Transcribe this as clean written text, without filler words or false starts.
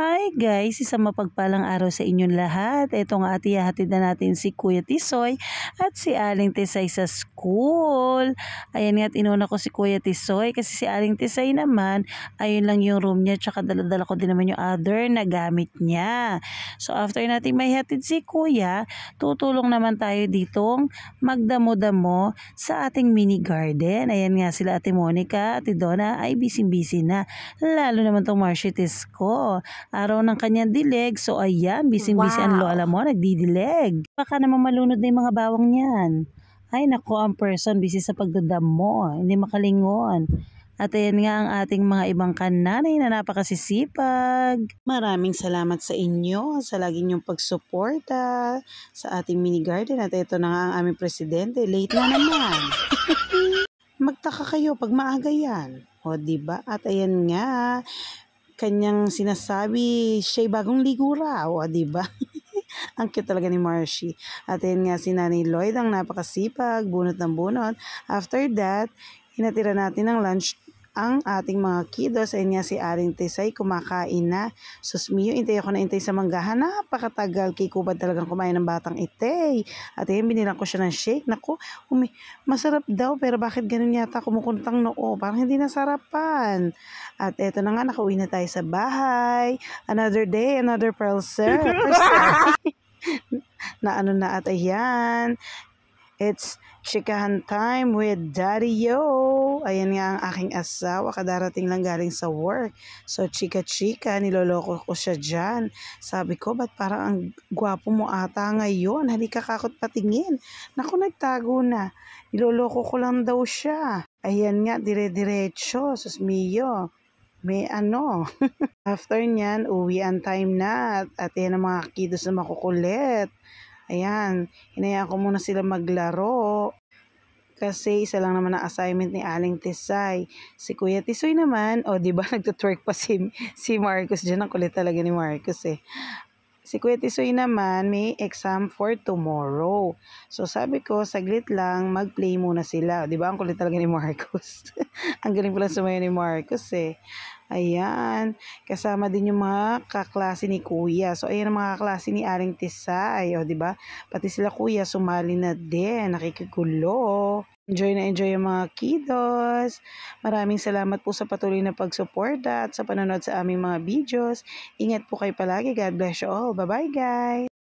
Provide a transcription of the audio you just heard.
Hi guys, isang mapagpalang araw sa inyong lahat. Ito nga at ihahatid na natin si Kuya Tisoy at si Aling Tisay sa school. Ayan nga at inuna ko si Kuya Tisoy kasi si Aling Tisay naman, ayun lang yung room niya tsaka daladala ko din naman yung other na gamit niya. So after natin maihatid si Kuya, tutulong naman tayo ditong magdamo-damo sa ating mini garden. Ayan nga sila Ate Monica, Ate Donna ay busy-busy na. Lalo naman tong Marshitis ko. Araw ng kanyang dileg. So ayan, busy-busy ang lola mo, nagdidileg. Baka naman malunod na yung mga bawang niyan. Ay nako, ang person busy sa pagdadamo, hindi makalingon. At ayan nga ang ating mga ibang kananay na napakasisipag. Maraming salamat sa inyo sa lagi niyong pagsuporta sa ating mini garden. At ito na nga ang aming presidente. Late na naman. Magtaka kayo pag maaga yan. O diba? At ayan nga, kanyang sinasabi, siya'y bagong ligo raw, o diba? Ang cute talaga ni Marcy. At yun nga si Nanay Lloyd, ang napakasipag, bunot ng bunot. After that, hinatira natin ng lunch ang ating mga kiddos. Ayun nga si Aling Tisay, kumakain na. Sus mio, intay ako na intay sa manggahan. Napakatagal, kay Kubad talagang kumain ng batang itay. At ayun, binilang ko siya ng shake. Naku, masarap daw, pero bakit ganun yata kumukuntang noo? Parang hindi nasarapan. At eto na nga, nakauwi na tayo sa bahay. Another day, another pearl sir. Na ano na at ayan. It's chikahan time with Daddy Yo. Ayan nga ang aking asawa, kadarating lang galing sa work. So chika-chika, niloloko ko siya dyan. Sabi ko, ba't parang ang gwapo mo ata ngayon? Halika kakot patingin. Naku, nagtago na. Niloloko ko lang daw siya. Ayan nga, dire-diretso. Sus mio. May ano. After nyan, uwi ang time na. At yan ang mga kiddos na makukulit. Ayan, hinayaan ko muna sila maglaro. Kasi isa lang naman ang assignment ni Aling Tisay. Si Kuya Tisoy naman, o diba nagtutwerk pa si Marcos dyan. Ang kulit talaga ni Marcos eh. Si Kuya Tisoy naman may exam for tomorrow. So sabi ko, saglit lang, mag-play muna sila. Diba ang kulit talaga ni Marcos? Ang galing pala sumayo ni Marcos eh. Ayan, kasama din yung mga kaklase ni Kuya. So ayan ang mga kaklase ni Aling Tisay, o diba? Pati sila Kuya sumali na din, nakikigulo. Enjoy na enjoy yung mga kiddos. Maraming salamat po sa patuloy na pagsuporta at sa panonood sa aming mga videos. Ingat po kayo palagi. God bless you all. Bye-bye guys!